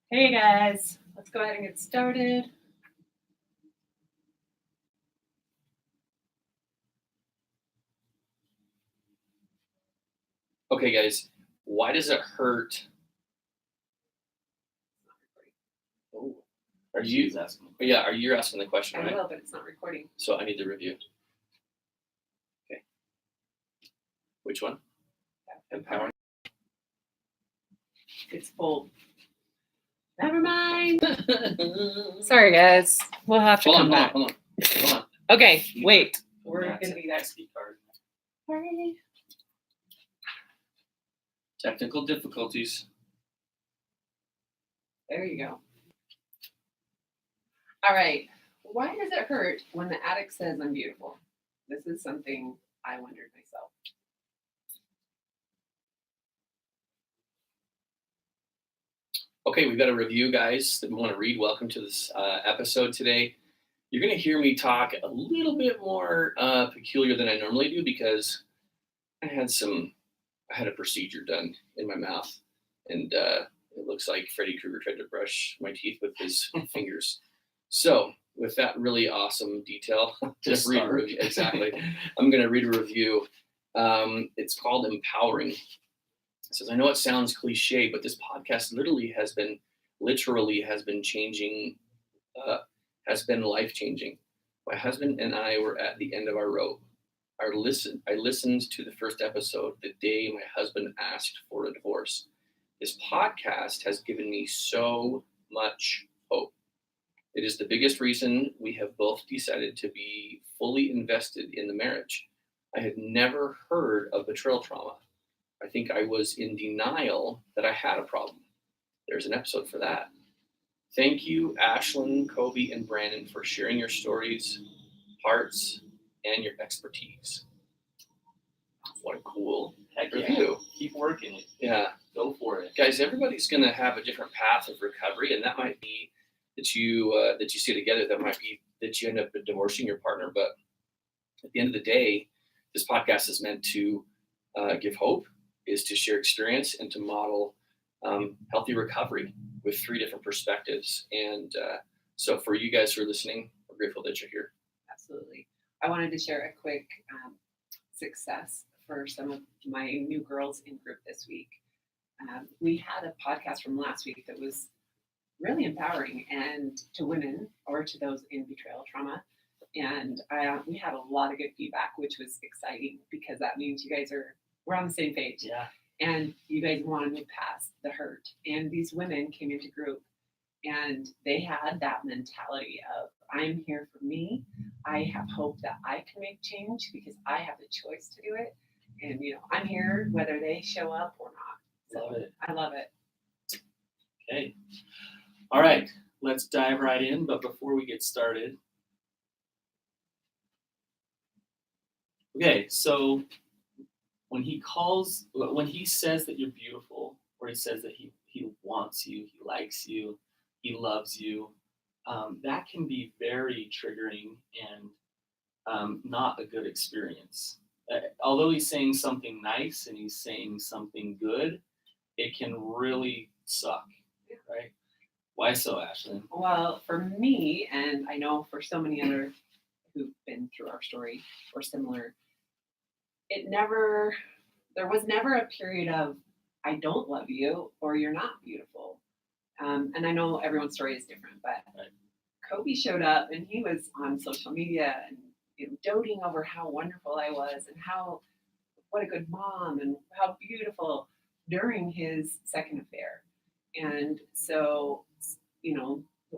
Hey guys, let's go ahead and get started. Okay, guys, why does it hurt? Oh, are you asking? Yeah, are you asking the question, right? I will, but it's not recording. So I need the review. Okay. Which one? Empowering. It's full. Never mind. Sorry, guys. We'll have to come back. Hold on. Okay, wait. We're going to be there. SD card. Sorry. Technical difficulties. There you go. All right. Why does it hurt when the addict says I'm beautiful? This is something I wondered myself. Okay, we've got a review, guys, that we want to read. Welcome to this episode today. You're going to hear me talk a little bit more peculiar than I normally do because I had a procedure done in my mouth, and it looks like Freddy Krueger tried to brush my teeth with his fingers. So, with that really awesome detail, just read a review. Exactly. I'm going to read a review. It's called Empowering. It says, I know it sounds cliche, but this podcast literally has been changing, has been life-changing. My husband and I were at the end of our rope. I listened to the first episode the day my husband asked for a divorce. This podcast has given me so much hope. It is the biggest reason we have both decided to be fully invested in the marriage. I had never heard of betrayal trauma. I think I was in denial that I had a problem. There's an episode for that. Thank you, Ashlynn, Coby, and Brannon, for sharing your stories, hearts, and your expertise. What a cool review. Keep working it. Yeah. Go for it. Guys, everybody's going to have a different path of recovery, and that might be that you see together. That might be that you end up divorcing your partner. But at the end of the day, this podcast is meant to give hope, is to share experience, and to model healthy recovery with 3 different perspectives. And so for you guys who are listening, we're grateful that you're here. Absolutely. I wanted to share a quick success for some of my new girls in group this week. We had a podcast from last week that was really empowering and to women or to those in betrayal trauma. And we had a lot of good feedback, which was exciting because that means you guys we're on the same page. Yeah. And you guys want to move past the hurt. And these women came into group and they had that mentality of, I'm here for me. I have hope that I can make change because I have the choice to do it. And, I'm here whether they show up or not. So Love it. I love it. Okay. All right. Let's dive right in. But before we get started. Okay. So when he says that you're beautiful, or he says that he wants you, he likes you, he loves you, that can be very triggering and not a good experience. Although he's saying something nice and he's saying something good, it can really suck, right? Why so, Ashlynn? Well, for me, and I know for so many others who've been through our story or similar, there was never a period of, I don't love you or you're not beautiful. And I know everyone's story is different, but right. Coby showed up and he was on social media and doting over how wonderful I was and what a good mom and how beautiful during his second affair. And so,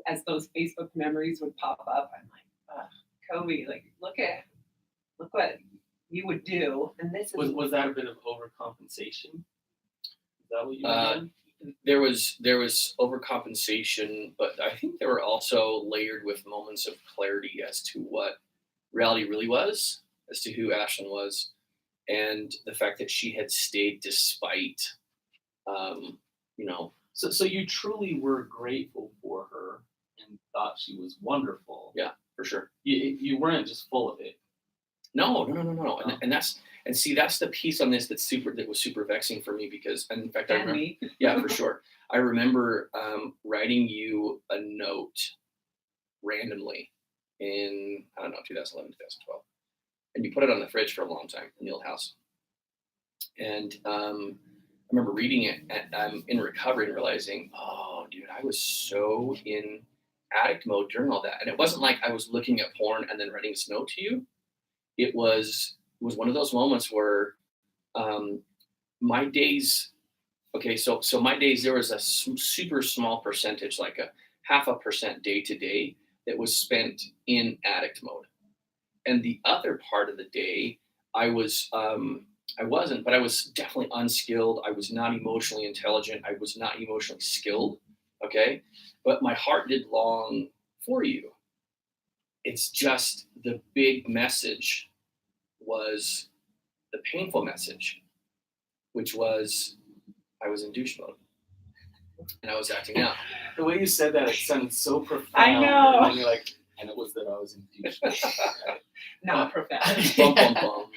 as those Facebook memories would pop up, I'm like, Coby, look what you would do. And this was that a bit of overcompensation? Is that what you were doing? There was overcompensation, but I think there were also layered with moments of clarity as to what reality really was, as to who Ashlynn was, and the fact that she had stayed despite, So you truly were grateful for her and thought she was wonderful. Yeah, for sure. You weren't just full of it. No. And And see, that's the piece on this that was super vexing for me because, and in fact, I And remember, me. yeah, for sure. I remember writing you a note randomly in, I don't know, 2011, 2012. And you put it on the fridge for a long time in the old house. And I remember reading it and I'm in recovery and realizing, oh, dude, I was so in addict mode during all that. And it wasn't like I was looking at porn and then writing this note to you. It was one of those moments where my days, okay, so my days, there was a super small percentage, like a 0.5% day to day that was spent in addict mode. And the other part of the day, I wasn't, but I was definitely unskilled. I was not emotionally intelligent. I was not emotionally skilled. Okay. But my heart did long for you. It's just the big message was the painful message, which was I was in douche mode and I was acting out. The way you said that, it sounded so profound. I know. And then you're like, and it was that I was in douche mode. Right? Not professional. Bum, bum,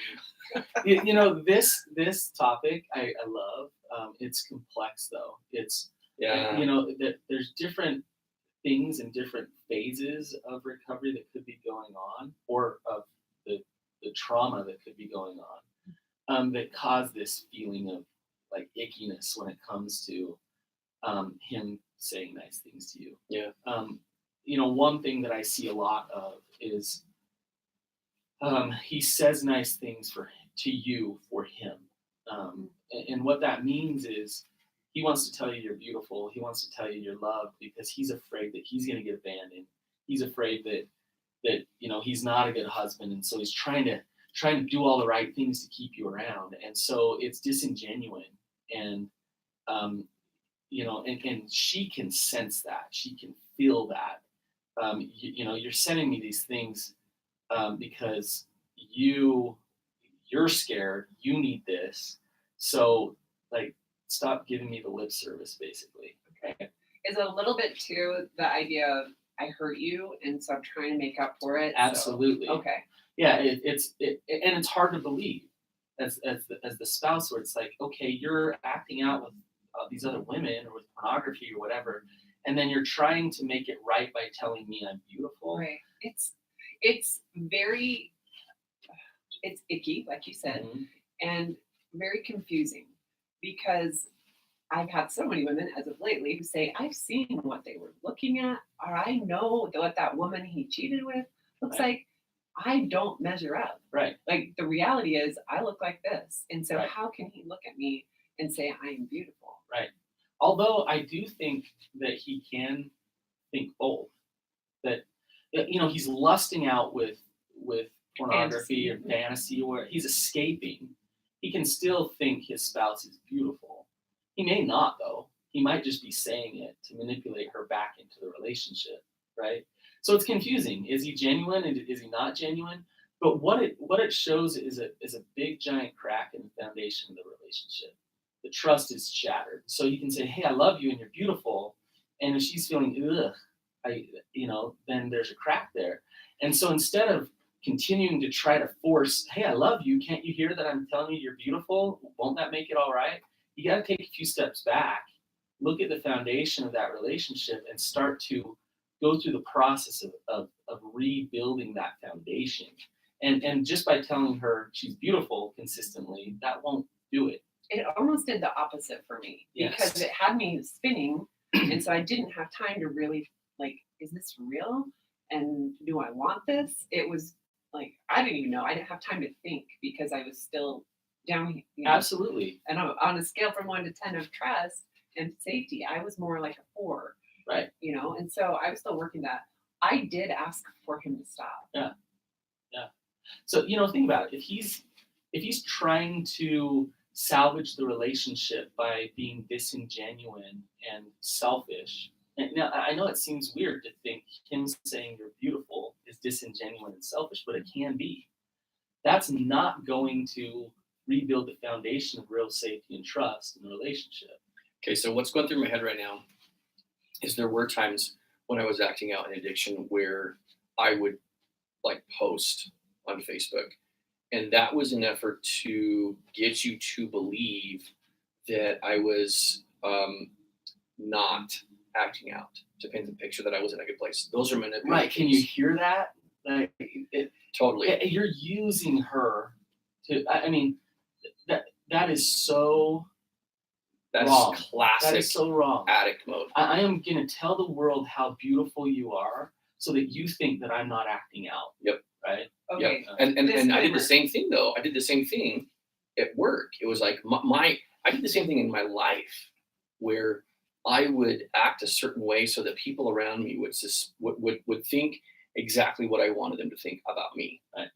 bum. You know, this topic I love. It's complex though. It's, Yeah. you know, that there's different things and different phases of recovery that could be going on, or of the trauma that could be going on, that cause this feeling of like ickiness when it comes to him saying nice things to you. Yeah. You know, one thing that I see a lot of is he says nice things to you for him. And what that means is he wants to tell you you're beautiful. He wants to tell you you're loved because he's afraid that he's going to get abandoned. He's afraid that you know he's not a good husband, and so he's trying to do all the right things to keep you around. And so it's disingenuous, and you know, and she can sense that. She can feel that. You know, you're sending me these things because you're scared. You need this. So like, stop giving me the lip service, basically. Okay. Is a little bit too the idea of I hurt you, and so I'm trying to make up for it. Absolutely. So, okay. Yeah, and it's hard to believe as the spouse, where it's like, okay, you're acting out with these other women or with pornography or whatever, and then you're trying to make it right by telling me I'm beautiful. Right. It's very, it's icky, like you said, Mhm. and very confusing because I've had so many women as of lately who say, I've seen what they were looking at, or I know what that woman he cheated with looks Right. like. I don't measure up. Right. Like the reality is I look like this. And so Right. how can he look at me and say I am beautiful? Right. Although I do think that he can think both. That you know, he's lusting out with pornography or fantasy, where he's escaping. He can still think his spouse is beautiful. He may not, though. He might just be saying it to manipulate her back into the relationship, right? So it's confusing. Is he genuine? Is he not genuine? But what it shows is a big giant crack in the foundation of the relationship. The trust is shattered. So you can say, "Hey, I love you, and you're beautiful," and if she's feeling, "Ugh," then there's a crack there. And so instead of continuing to try to force, "Hey, I love you. Can't you hear that I'm telling you you're beautiful? Won't that make it all right?" You got to take a few steps back, look at the foundation of that relationship, and start to go through the process of rebuilding that foundation. And just by telling her she's beautiful consistently, that won't do it. It almost did the opposite for me because it had me spinning. And so I didn't have time to really like, is this real? And do I want this? It was like, I didn't even know. I didn't have time to think because I was still down. Absolutely. And on a scale from 1 to 10 of trust and safety, I was more like a 4. Right. And so I was still working that. I did ask for him to stop. Yeah. So, think about it. If he's trying to salvage the relationship by being disingenuous and selfish, and now I know it seems weird to think him saying you're beautiful is disingenuous and selfish, but it can be. That's not going to rebuild the foundation of real safety and trust in the relationship. Okay, so what's going through my head right now is there were times when I was acting out in addiction where I would like post on Facebook And that was an effort to get you to believe that I was not acting out, to paint the picture that I was in a good place. Those are manipulations. Right? Can you hear that? Like, Totally. you're using her to. I mean, that is so That's wrong. classic That is so wrong. addict mode. I am going to tell the world how beautiful you are, so that you think that I'm not acting out. Yep. Right. Okay. Yep. And I did Disclaimer. the same thing though. I did the same thing at work. It was like I did the same thing in my life where I would act a certain way so that people around me would think exactly what I wanted them to think about me. Right.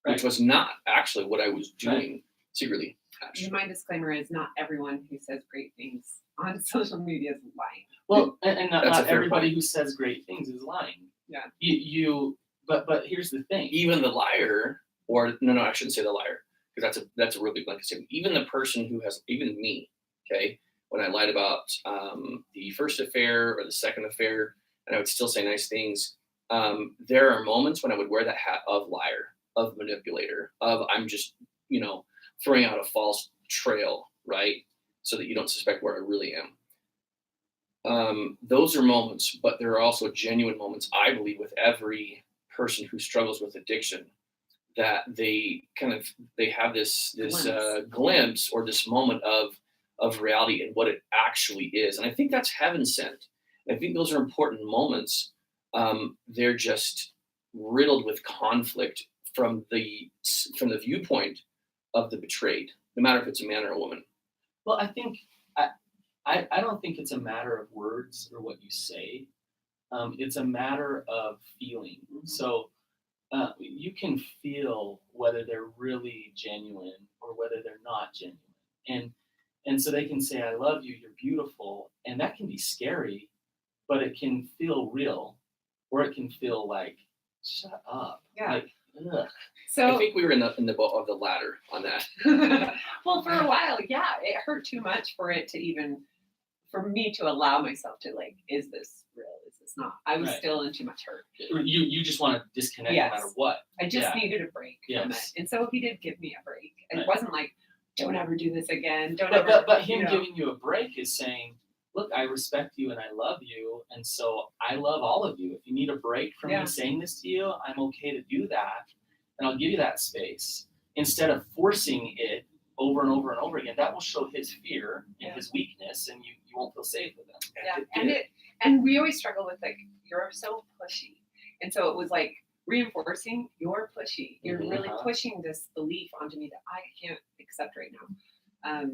Which was not actually what I was doing secretly. My disclaimer is not everyone who says great things on social media is lying. Well, and That's a not fair everybody point. who says great things is lying. Yeah. But here's the thing. Even the liar, or no, I shouldn't say the liar, because that's a really blanket statement. Even the person who has, even me, okay, when I lied about the first affair or the second affair, and I would still say nice things, there are moments when I would wear that hat of liar, of manipulator, of I'm just, throwing out a false trail, right? So that you don't suspect where I really am. Those are moments, but there are also genuine moments, I believe, with every person who struggles with addiction, that they have this glimpse or this moment of reality and what it actually is. And I think that's heaven sent. I think those are important moments. They're just riddled with conflict from the viewpoint of the betrayed, no matter if it's a man or a woman. Well, I think I don't think it's a matter of words or what you say. It's a matter of feeling. Mm-hmm. So you can feel whether they're really genuine or whether they're not genuine. And so they can say, I love you, you're beautiful. And that can be scary, but it can feel real, or it can feel like, shut up. Yeah. Like, ugh. So I think we were in the boat of the latter on that. well, for a while, yeah, it hurt too much for me to allow myself to is this real? Is this not? I was Right. still in too much hurt. You just want to disconnect Yes. no matter what. I just Yeah. needed a break from it. Yes. And so he did give me a break. It Right. wasn't like, don't ever do this again. But him giving you a break is saying, look, I respect you and I love you, and so I love all of you. If you need a break from me saying this to you, I'm okay to do that, and I'll give you that space. Instead of forcing it over and over and over again, that will show his fear and his weakness, and you won't feel safe with him. Yeah, and we always struggle with you're so pushy, and so it was reinforcing you're pushy. You're really pushing this belief onto me that I can't accept right now.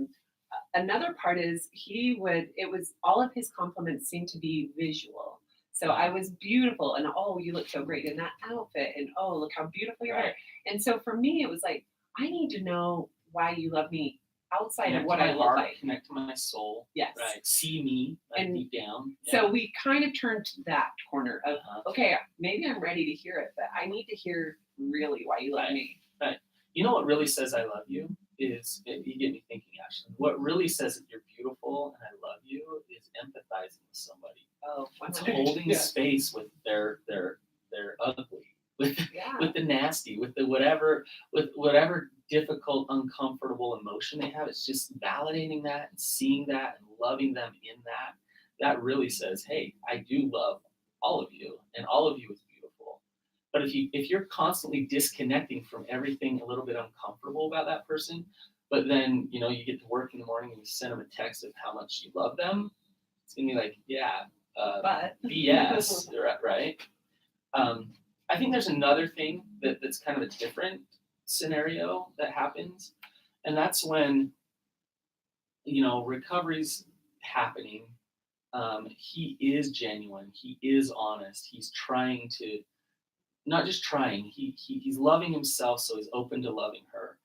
Another part is it was all of his compliments seemed to be visual. So I was beautiful, and oh, you look so great in that outfit, and oh, look how beautiful you are. And so for me, it was I need to know why you love me outside of what I look like. Connect to my soul. Yes. Right. See me And deep down. So we kind of turned to that corner of, okay, maybe I'm ready to hear it, but I need to hear really why you love me. Right. You know what really says I love you is, you get me thinking, Ashlynn. What really says that you're beautiful and I love you is empathizing with somebody. Oh, it's holding space with their ugly, with the nasty, with whatever difficult, uncomfortable emotion they have. It's just validating that and seeing that and loving them in that. That really says, hey, I do love all of you, and all of you is beautiful. But if you're constantly disconnecting from everything a little bit uncomfortable about that person, but then you get to work in the morning and you send them a text of how much you love them, it's gonna be like, but BS, right? I think there's another thing that's kind of a different scenario that happens, and that's when recovery's happening. He is genuine. He is honest. He's trying to, not just trying. He's loving himself, so he's open to loving her.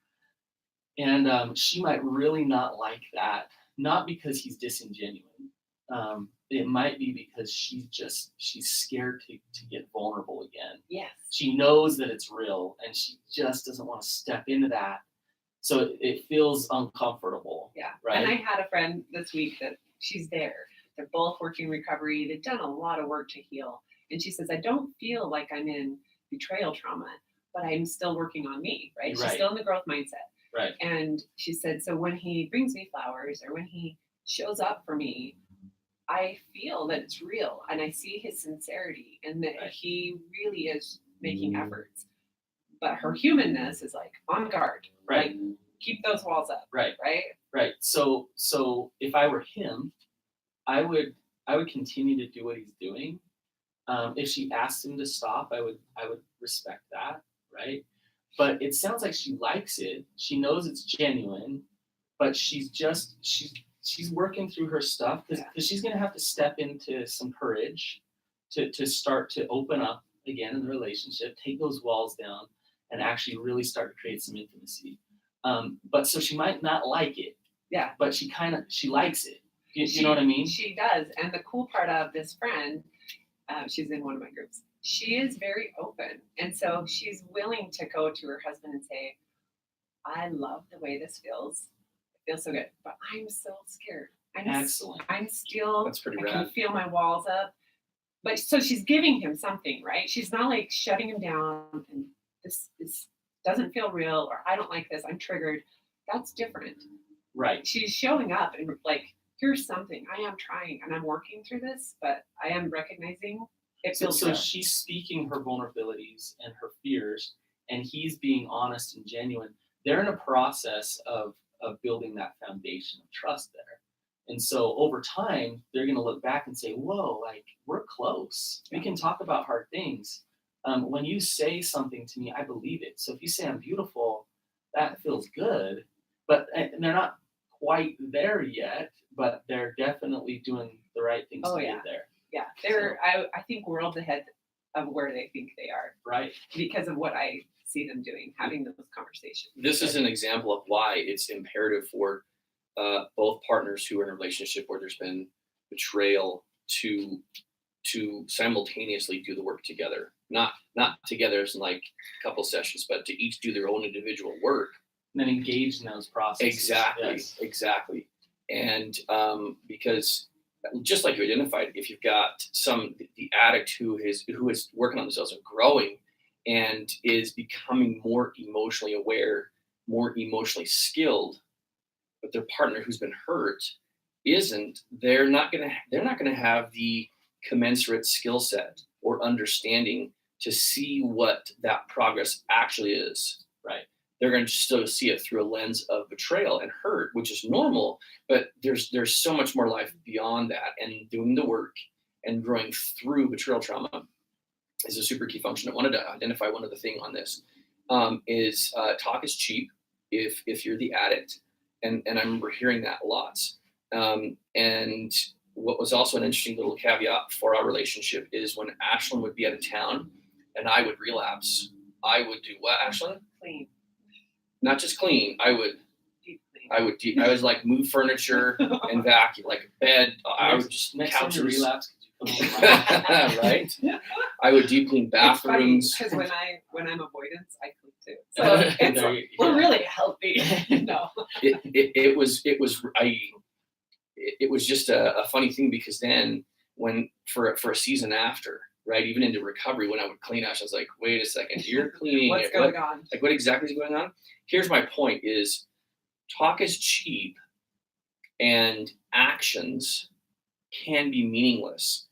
And she might really not like that, not because he's disingenuine. It might be because she's scared to get vulnerable again. Yes. She knows that it's real, and she just doesn't want to step into that. So it feels uncomfortable. Yeah. Right. And I had a friend this week that she's there. They're both working recovery. They've done a lot of work to heal. And she says, I don't feel like I'm in betrayal trauma, but I'm still working on me, right? She's Right. still in the growth mindset. Right. And she said, so when he brings me flowers or when he shows up for me, I feel that it's real and I see his sincerity and that Right. he really is making efforts. But her humanness is like on guard. Right. Like, keep those walls up. Right. Right. Right. So if I were him, I would continue to do what he's doing. If she asked him to stop, I would respect that, right? But it sounds like she likes it. She knows it's genuine, but she's working through her stuff because she's gonna have to step into some courage to start to open up again in the relationship, take those walls down, and actually really start to create some intimacy. But so she might not like it. Yeah. But she likes it. You know what I mean? She does. And the cool part of this friend, she's in one of my groups. She is very open. And so she's willing to go to her husband and say, I love the way this feels. It feels so good, but I'm so scared. Excellent. I'm still, That's pretty I rad. can feel my walls up. But so she's giving him something, right? She's not like shutting him down and this doesn't feel real or I don't like this. I'm triggered. That's different. Right. She's showing up and like, here's something. I am trying and I'm working through this, but I am recognizing it feels so real. she's speaking her vulnerabilities and her fears, and he's being honest and genuine. They're in a process of building that foundation of trust there. And so over time, they're going to look back and say, whoa, like we're close. We can talk about hard things. When you say something to me, I believe it. So if you say I'm beautiful, that feels good. But and they're not quite there yet, but they're definitely doing the right things to get there. Yeah, they're. I think worlds ahead of where they think they are. Right. Because of what I see them doing, having those conversations. This is an example of why it's imperative for both partners who are in a relationship where there's been betrayal to simultaneously do the work together. Not together as in like a couple sessions, but to each do their own individual work. And then engage in those processes. Exactly. And because just like you identified, if you've got the addict who is working on themselves and growing and is becoming more emotionally aware, more emotionally skilled, but their partner who's been hurt isn't, they're not gonna have the commensurate skill set or understanding to see what that progress actually is. Right. They're going to still see it through a lens of betrayal and hurt, which is normal, but there's so much more life beyond that. And doing the work and growing through betrayal trauma is a super key function. I wanted to identify one other thing on this is talk is cheap if you're the addict. And I remember hearing that lots. And what was also an interesting little caveat for our relationship is when Ashlynn would be out of town and I would relapse, I would do what, Ashlynn? Clean. Not just clean. I would Deep clean. I was like move furniture and vacuum, like a bed. I would just next time you couches. relapse, could you come over? Right. I would deep clean bathrooms. Because when I'm avoidance, I clean too. So we're really healthy. No. It was just a funny thing because then when for a season after, right, even into recovery, when I would clean Ash, I was like, wait a second, you're cleaning What's it. going on? Like what exactly is going on? Here's my point is talk is cheap and actions can be meaningless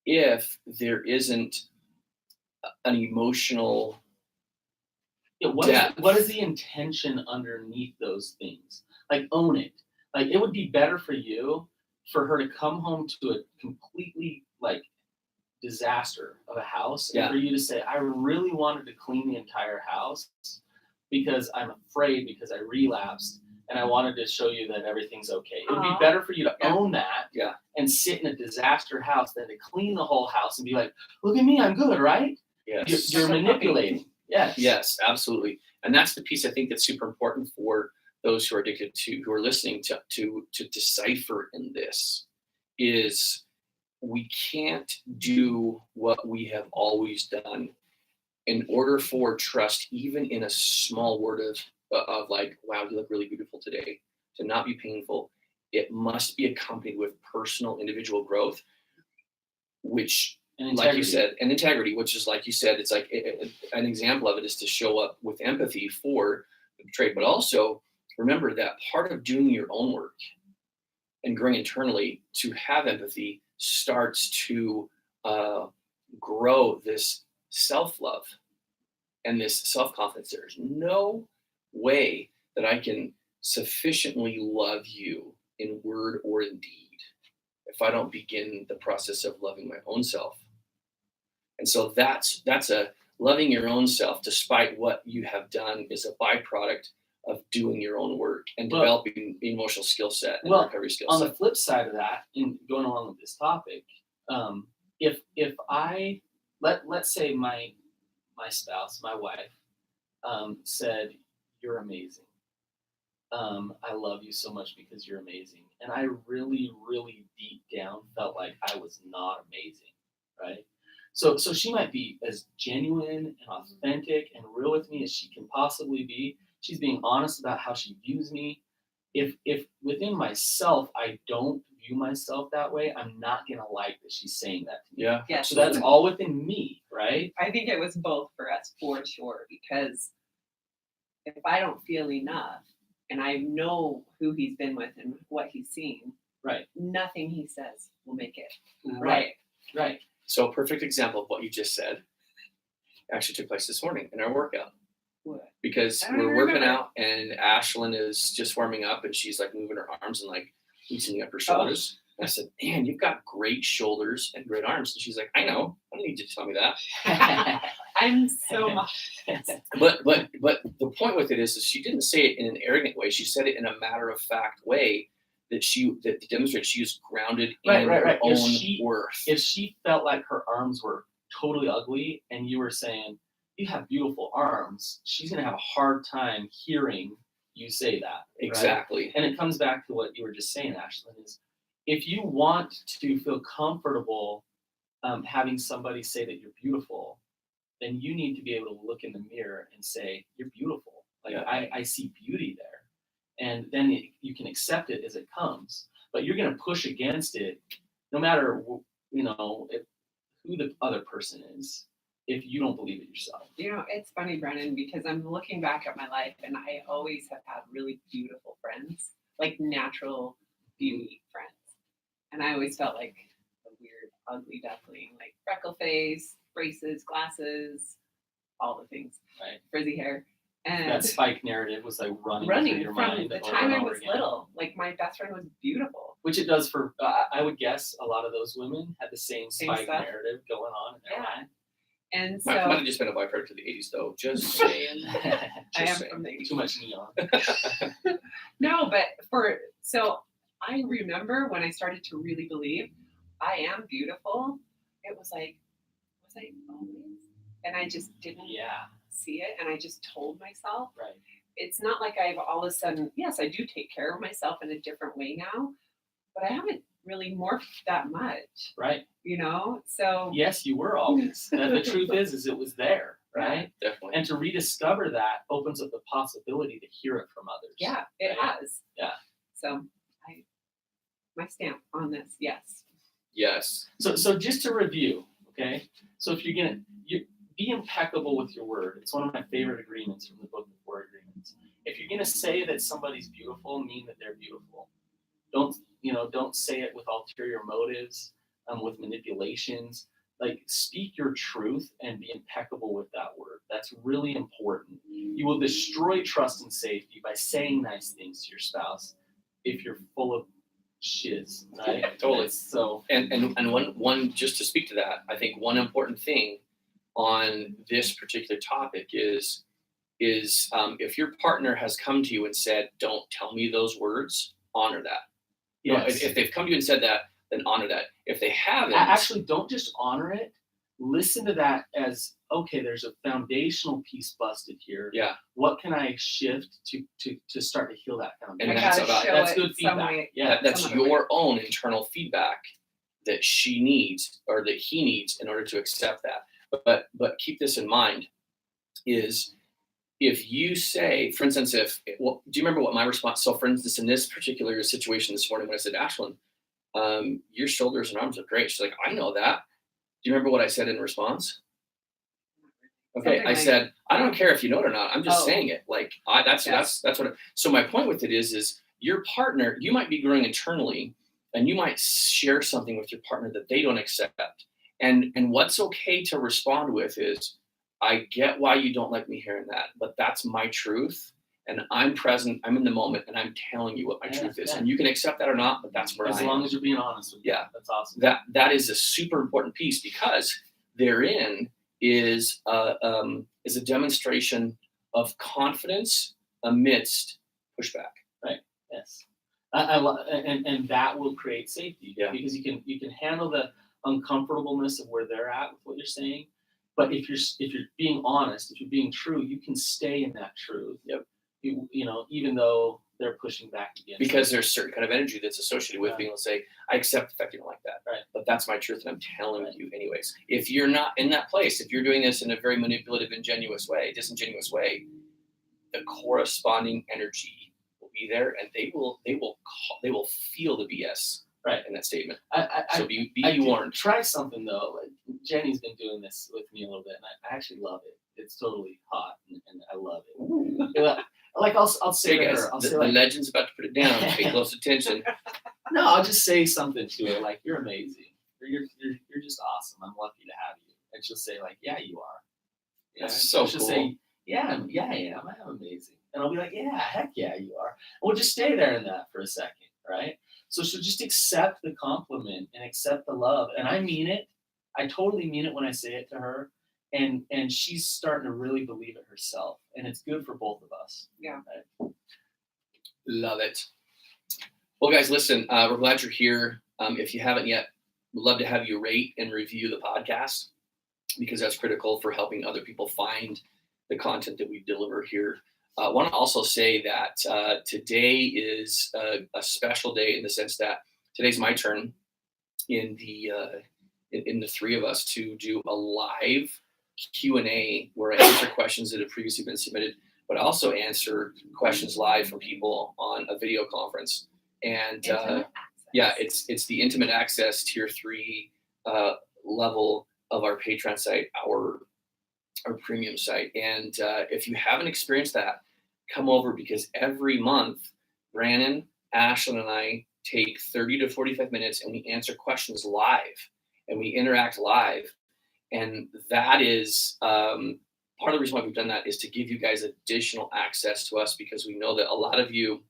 if there isn't an emotional depth. What is the intention underneath those things? Like own it. Like it would be better for you for her to come home to a completely like disaster of a house and for you to say, I really wanted to clean the entire house because I'm afraid because I relapsed and I wanted to show you that everything's okay. It would be better for you to own that and sit in a disaster house than to clean the whole house and be like, look at me, I'm good, right? Yes. You're manipulating. Yes, absolutely. And that's the piece I think that's super important for those who are addicted to, who are listening to decipher in this is we can't do what we have always done in order for trust, even in a small word of like, wow, you look really beautiful today, to not be painful. It must be accompanied with personal individual growth, which And like you integrity. said, and integrity, which is like you said, it's like an example of it is to show up with empathy for the betrayed, but also remember that part of doing your own work and growing internally to have empathy starts to grow this self-love and this self-confidence. There's no way that I can sufficiently love you in word or in deed if I don't begin the process of loving my own self. And so that's a loving your own self despite what you have done is a byproduct of doing your own work and Well- developing the emotional skill set and Well, recovery skill On set. the flip side of that, in going along with this topic, if I let's say my spouse, my wife, said, "You're amazing. I love you so much because you're amazing," and I really, really deep down felt like I was not amazing, right? So she might be as genuine and authentic and real with me as she can possibly be. She's being honest about how she views me. If within myself I don't view myself that way, I'm not gonna like that she's saying that to me. Yeah. Yes. So that's all within me, right? I think it was both for us for sure, because if I don't feel enough and I know who he's been with and what he's seen, Right. nothing he says will make it Right. So a perfect example of what you just said actually took place this morning in our workout. What? Because I don't we're even working remember. out and Ashlynn is just warming up and she's like moving her arms and like loosening up her shoulders. And I said, "Man, you've got great shoulders and great arms." And she's like, "I know. I don't need you to tell me that." I'm so much. But the point with it is she didn't say it in an arrogant way. She said it in a matter of fact way that demonstrated she was grounded in Right. her If own she- worth. If she felt like her arms were totally ugly and you were saying, "You have beautiful arms," she's going to have a hard time hearing you say that. Right? Exactly. And it comes back to what you were just saying, Ashlynn, is if you want to feel comfortable having somebody say that you're beautiful, then you need to be able to look in the mirror and say, "You're beautiful. Like Yeah. I see beauty there." And then you can accept it as it comes. But you're going to push against it no matter, who the other person is, if you don't believe it yourself. You know, it's funny, Brennan, because I'm looking back at my life and I always have had really beautiful friends, like natural beauty friends. And I always felt like a weird, ugly duckling, like freckle face, braces, glasses, all the things, Right. frizzy hair. And That spike narrative was like running through your from mind the over time and I over was again. little. Like my best friend was beautiful. Which it does for, I would guess a lot of those women had the same spike stuff. narrative going on in their Yeah. And so Might have just been a byproduct of the 80s, though. Just saying. mind. I am Just saying. from the Too much neon. No, but so I remember when I started to really believe I am beautiful, it was like, was I always? And I just didn't Yeah, see it. And I just told myself, right. it's not like I've all of a sudden, yes, I do take care of myself in a different way now, but I haven't really morphed that much, Right. So Yes, you were always. And the truth is it was there, right? Definitely. And to rediscover that opens up the possibility to hear it from others. yeah, it Right. has. Yeah. So my stamp on this, yes. Yes. So just to review, okay? So if you're gonna be impeccable with your word. It's one of my favorite agreements from the book of Word Agreements. If you're gonna say that somebody's beautiful, mean that they're beautiful. Don't say it with ulterior motives, with manipulations. Like, speak your truth and be impeccable with that word. That's really important. You will destroy trust and safety by saying nice things to your spouse if you're full of shiz, right? Totally. So And one just to speak to that, I think one important thing on this particular topic is if your partner has come to you and said, "Don't tell me those words," honor that. yes. If they've come to you and said that, then honor that. If they haven't, Actually, don't just honor it. Listen to that as, okay, there's a foundational piece busted here. yeah, What can I shift to start to heal that foundation? And I that's gotta about- show that's it good some feedback. way. Yeah. that's some other way. your own internal feedback that she needs or that he needs in order to accept that. But keep this in mind is if you say, for instance, do you remember what my response? So, for instance, in this particular situation this morning, when I said, "Ashlynn, your shoulders and arms are great," she's like, "I know that." Do you remember what I said in response? Okay, Something I like- said, I don't care if you know it or not. I'm just Oh. saying it. Like that's what. So my point with it is your partner. You might be growing internally, and you might share something with your partner that they don't accept. And what's okay to respond with is, I get why you don't like me hearing that, but that's my truth, and I'm present. I'm in the moment, and I'm telling you what my truth is. Yeah. And you can accept that or not, but that's where As I am. long as you're being honest with me. Yeah. That's awesome. That is a super important piece, because therein is a demonstration of confidence amidst pushback. Yes. I love, and that will create safety. Yeah. Because you can handle the uncomfortableness of where they're at with what you're saying. But if you're being honest, if you're being true, you can stay in that truth. Yep. You know, even though they're pushing back against Because it. there's certain kind of energy that's associated with Right. being able to say, I accept the fact you don't like that. Right. But that's my truth, and I'm telling Right. you anyways. If you're not in that place, if you're doing this in a very manipulative, disingenuous way, the corresponding energy will be there, and they will feel the BS Right. in that statement. I So be I did warned. try something though. Like, Jenny's been doing this with me a little bit, and I actually love it. It's totally hot, and I love it. Yeah, like I'll say Hey to guys, her, I'll the say like, legend's about to put it down. Pay close attention. no, I'll just say something to her like, "You're amazing. You're just awesome. I'm lucky to have you." And she'll say like, "Yeah, you are." Yeah. That's so she'll cool. say, "Yeah, I am. I'm amazing." And I'll be like, "Yeah, heck yeah, you are." And we'll just stay there in that for a second, right? So she'll just accept the compliment and accept the love, and I mean it. I totally mean it when I say it to her, and she's starting to really believe it herself, and it's good for both of us. Yeah. Right? Love it. Well, guys, listen, we're glad you're here. If you haven't yet, we'd love to have you rate and review the podcast, because that's critical for helping other people find the content that we deliver here. I want to also say that today is a special day in the sense that today's my turn in the three of us to do a live Q&A where I answer questions that have previously been submitted, but also answer questions live from people on a video conference. And yeah, it's the intimate access tier 3 level of our Patreon site, our premium site. And if you haven't experienced that, come over, because every month Brannon, Ashlynn, and I take 30 to 45 minutes and we answer questions live and we interact live. And that is part of the reason why we've done that, is to give you guys additional access to us, because we know that a lot of you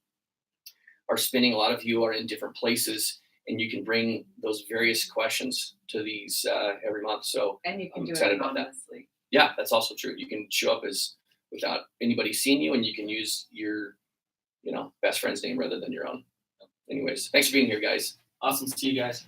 are spinning, a lot of you are in different places, and you can bring those various questions to these every month. So And you can I'm do it excited about that. anonymously. Yeah, that's also true. You can show up as without anybody seeing you, and you can use your, best friend's name rather than your own. Anyways, thanks for being here, guys. Awesome to see you guys.